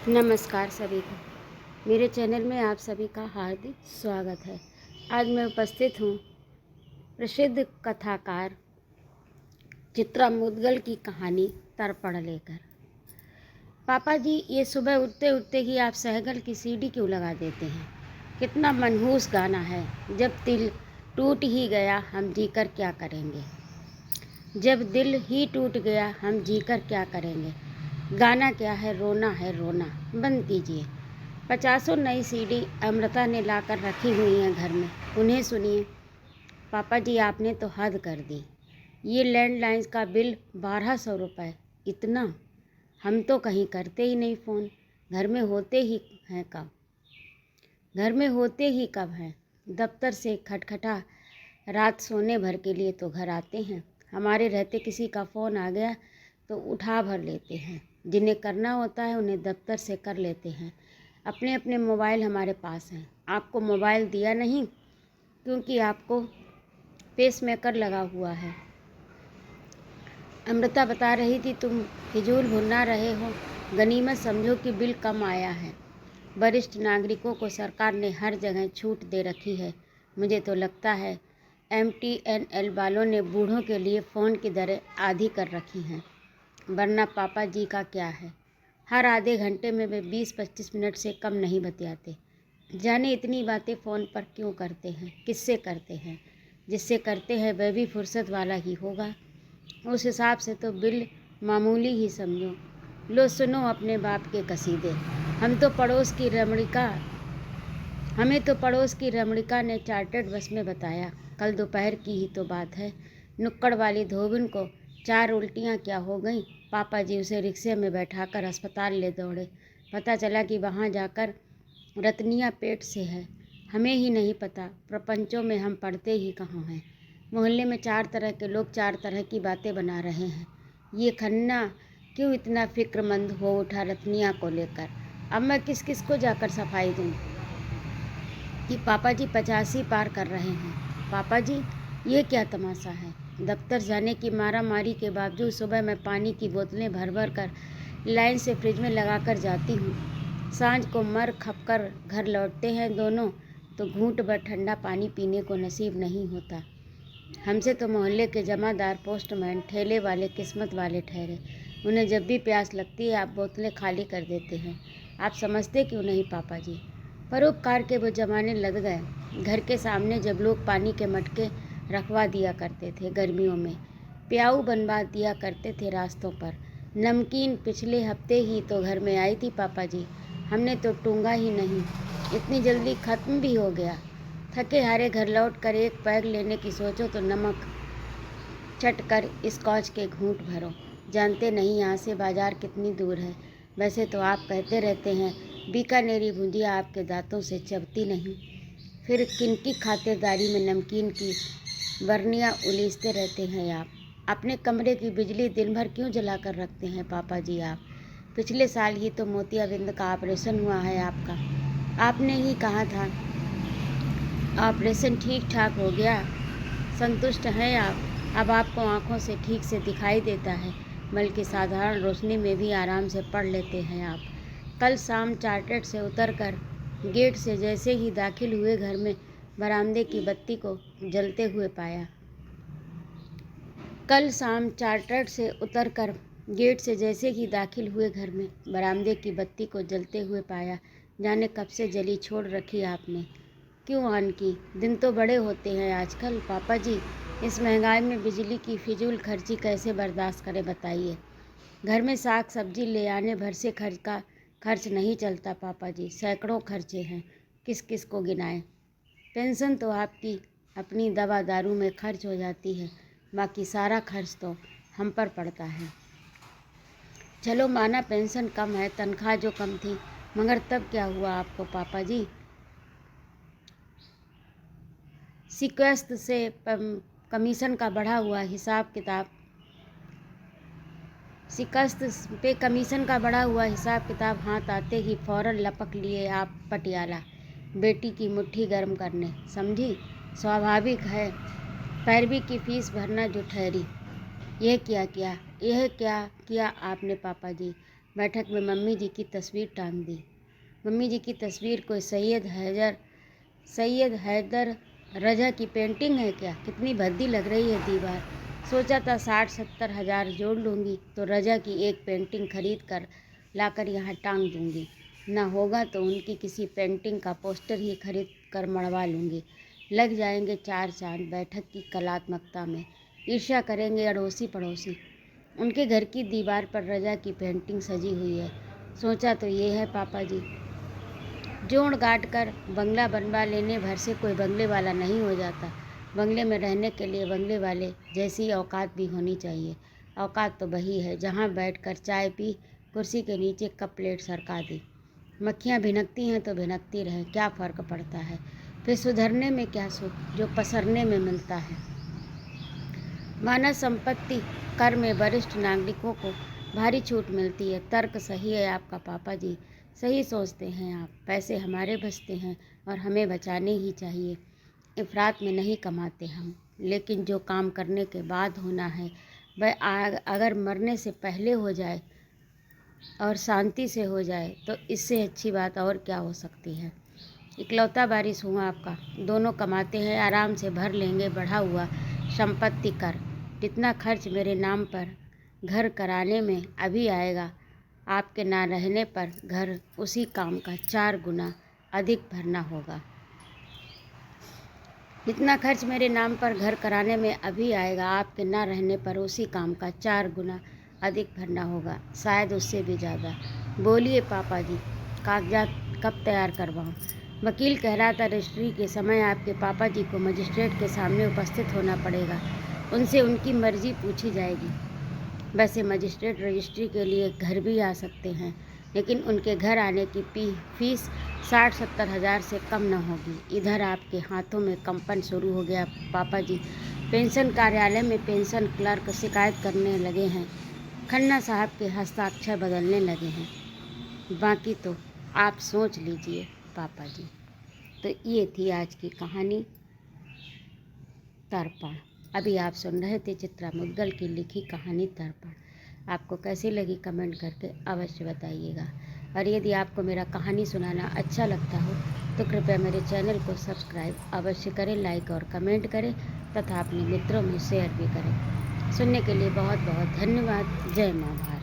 नमस्कार सभी को। मेरे चैनल में आप सभी का हार्दिक स्वागत है। आज मैं उपस्थित हूँ प्रसिद्ध कथाकार चित्रा मुद्गल की कहानी तर्पण लेकर। पापा जी, ये सुबह उठते उठते ही आप सहगल की सीढ़ी क्यों लगा देते हैं? कितना मनहूस गाना है। जब दिल टूट ही गया हम जीकर क्या करेंगे। जब दिल ही टूट गया हम जीकर क्या करेंगे। गाना क्या है, रोना है रोना, बंद कीजिए। 50 नई सीडी अमृता ने लाकर रखी हुई हैं घर में, उन्हें सुनिए। पापा जी, आपने तो हद कर दी। ये लैंडलाइन का बिल 1200 रुपये, इतना? हम तो कहीं करते ही नहीं फ़ोन। घर में होते ही हैं कब? घर में होते ही कब हैं? दफ्तर से खटखटा रात सोने भर के लिए तो घर आते हैं। हमारे रहते किसी का फ़ोन आ गया तो उठा भर लेते हैं। जिन्हें करना होता है उन्हें दफ्तर से कर लेते हैं। अपने अपने मोबाइल हमारे पास हैं। आपको मोबाइल दिया नहीं क्योंकि आपको पेसमेकर लगा हुआ है। अमृता बता रही थी, तुम फिजूल भुना रहे हो। गनीमत समझो कि बिल कम आया है। वरिष्ठ नागरिकों को सरकार ने हर जगह छूट दे रखी है। मुझे तो लगता है MTNL वालों ने बूढ़ों के लिए फ़ोन की दरें आधी कर रखी हैं। वरना पापा जी का क्या है, हर आधे घंटे में वे 20-25 मिनट से कम नहीं बतियाते। जाने इतनी बातें फ़ोन पर क्यों करते हैं, किससे करते हैं? जिससे करते हैं वह भी फुर्सत वाला ही होगा। उस हिसाब से तो बिल मामूली ही समझो। लो सुनो अपने बाप के कसीदे। हमें तो पड़ोस की रमणिका ने चार्टर्ड बस में बताया। कल दोपहर की ही तो बात है। नुक्कड़ वाली धोबिन को 4 उल्टियाँ क्या हो गईं। पापा जी उसे रिक्शे में बैठाकर अस्पताल ले दौड़े। पता चला कि वहाँ जाकर रतनिया पेट से है। हमें ही नहीं पता, प्रपंचों में हम पढ़ते ही कहाँ हैं। मोहल्ले में 4 तरह के लोग 4 तरह की बातें बना रहे हैं। ये खन्ना क्यों इतना फिक्रमंद हो उठा रतनिया को लेकर। अब मैं किस किस को जाकर सफाई दूँ कि पापा जी 85 पार कर रहे हैं। पापा जी, ये क्या तमाशा है। दफ्तर जाने की मारा मारी के बावजूद सुबह मैं पानी की बोतलें भर भर कर लाइन से फ्रिज में लगा कर जाती हूँ। सांझ को मर खप कर घर लौटते हैं दोनों तो घूंट भर ठंडा पानी पीने को नसीब नहीं होता। हमसे तो मोहल्ले के जमादार, पोस्टमैन, ठेले वाले किस्मत वाले ठहरे। उन्हें जब भी प्यास लगती है आप बोतलें खाली कर देते हैं। आप समझते क्यों नहीं पापा जी। परोपकार के वो जमाने लद गए। घर के सामने जब लोग पानी के मटके रखवा दिया करते थे गर्मियों में, प्याऊ बनवा दिया करते थे रास्तों पर। नमकीन पिछले हफ्ते ही तो घर में आई थी पापा जी, हमने तो टूंगा ही नहीं, इतनी जल्दी ख़त्म भी हो गया। थके हारे घर लौट कर एक पैग लेने की सोचो तो नमक चट कर स्कॉच के घूंट भरो। जानते नहीं यहाँ से बाजार कितनी दूर है। वैसे तो आप कहते रहते हैं बीकानेरी भुजिया आपके दांतों से चबती नहीं, फिर किनकी खातिरदारी में नमकीन की बर्नियाँ उलीसते रहते हैं आप। अपने कमरे की बिजली दिन भर क्यों जला कर रखते हैं पापा जी आप? पिछले साल ही तो मोतियाबिंद का ऑपरेशन हुआ है आपका। आपने ही कहा था ऑपरेशन ठीक ठाक हो गया, संतुष्ट हैं आप। अब आपको आँखों से ठीक से दिखाई देता है, बल्कि साधारण रोशनी में भी आराम से पढ़ लेते हैं आप। कल शाम चार्टर्ड से उतरकर गेट से जैसे ही दाखिल हुए घर में बरामदे की बत्ती को जलते हुए पाया। कल शाम चार्टर्ड से उतरकर गेट से जैसे ही दाखिल हुए घर में बरामदे की बत्ती को जलते हुए पाया। जाने कब से जली छोड़ रखी आपने, क्यों ऑन की? दिन तो बड़े होते हैं आजकल पापा जी। इस महंगाई में बिजली की फिजूल खर्ची कैसे बर्दाश्त करें बताइए। घर में साग सब्जी ले आने भर से खर्च नहीं चलता पापा जी, सैकड़ों खर्चे हैं, किस किस को गिनाएं। पेंशन तो आपकी अपनी दवा दारू में खर्च हो जाती है, बाकी सारा खर्च तो हम पर पड़ता है। चलो माना पेंशन कम है, तनख्वाह जो कम थी, मगर तब क्या हुआ आपको पापा जी? शिकस्त से कमीशन का बढ़ा हुआ हिसाब किताब शिकस्त पे कमीशन का बढ़ा हुआ हिसाब किताब हाथ आते ही फ़ौरन लपक लिए आप पटियाला, बेटी की मुट्ठी गर्म करने। समझी? स्वाभाविक है, पैरवी की फीस भरना जो ठहरी। यह क्या किया आपने पापा जी? बैठक में मम्मी जी की तस्वीर टांग दी। मम्मी जी की तस्वीर कोई सैयद हैदर रजा की पेंटिंग है क्या? कितनी भद्दी लग रही है दीवार। सोचा था 60-70 हज़ार जोड़ लूँगी तो रजा की एक पेंटिंग खरीद कर लाकर यहाँ टांग दूँगी। ना होगा तो उनकी किसी पेंटिंग का पोस्टर ही खरीद कर मढ़वा लूँगी। लग जाएंगे 4 चाँद बैठक की कलात्मकता में। ईर्ष्या करेंगे अड़ोसी पड़ोसी। उनके घर की दीवार पर रजा की पेंटिंग सजी हुई है। सोचा तो ये है पापा जी, जोड़ गांठ कर बंगला बनवा लेने भर से कोई बंगले वाला नहीं हो जाता। बंगले में रहने के लिए बंगले वाले जैसी औकात भी होनी चाहिए। औकात तो वही है जहाँ बैठकर चाय पी, कुर्सी के नीचे कप प्लेट सरका दी। मक्खियाँ भिनकती हैं तो भिनकती रहें, क्या फ़र्क पड़ता है। फिर सुधरने में क्या सुख जो पसरने में मिलता है। मानव संपत्ति कर में वरिष्ठ नागरिकों को भारी छूट मिलती है। तर्क सही है आपका पापा जी, सही सोचते हैं आप। पैसे हमारे बचते हैं और हमें बचाने ही चाहिए। इफ़रात में नहीं कमाते हम, लेकिन जो काम करने के बाद होना है वह अगर मरने से पहले हो जाए और शांति से हो जाए तो इससे अच्छी बात और क्या हो सकती है। इकलौता वारिस हूँ आपका, दोनों कमाते हैं, आराम से भर लेंगे बढ़ा हुआ संपत्ति कर। जितना खर्च मेरे नाम पर घर कराने में अभी आएगा, आपके ना रहने पर घर उसी काम का 4 गुना अधिक भरना होगा। जितना खर्च मेरे नाम पर घर कराने में अभी आएगा, आपके ना रहने पर उसी काम का 4 गुना अधिक भरना होगा, शायद उससे भी ज़्यादा। बोलिए पापा जी, कागजात कब तैयार करवाऊँ? वकील कह रहा था रजिस्ट्री के समय आपके पापा जी को मजिस्ट्रेट के सामने उपस्थित होना पड़ेगा, उनसे उनकी मर्जी पूछी जाएगी। वैसे मजिस्ट्रेट रजिस्ट्री के लिए घर भी आ सकते हैं, लेकिन उनके घर आने की फीस 60-70 हज़ार से कम न होगी। इधर आपके हाथों में कंपन शुरू हो गया पापा जी। पेंशन कार्यालय में पेंशन क्लर्क शिकायत करने लगे हैं, खन्ना साहब के हस्ताक्षर बदलने लगे हैं। बाकी तो आप सोच लीजिए पापा जी। तो ये थी आज की कहानी तर्पण। अभी आप सुन रहे थे चित्रा मुद्गल की लिखी कहानी तर्पण। आपको कैसी लगी कमेंट करके अवश्य बताइएगा। और यदि आपको मेरा कहानी सुनाना अच्छा लगता हो तो कृपया मेरे चैनल को सब्सक्राइब अवश्य करें, लाइक और कमेंट करें तथा अपने मित्रों में शेयर भी करें। सुनने के लिए बहुत बहुत धन्यवाद। जय माँ भारत।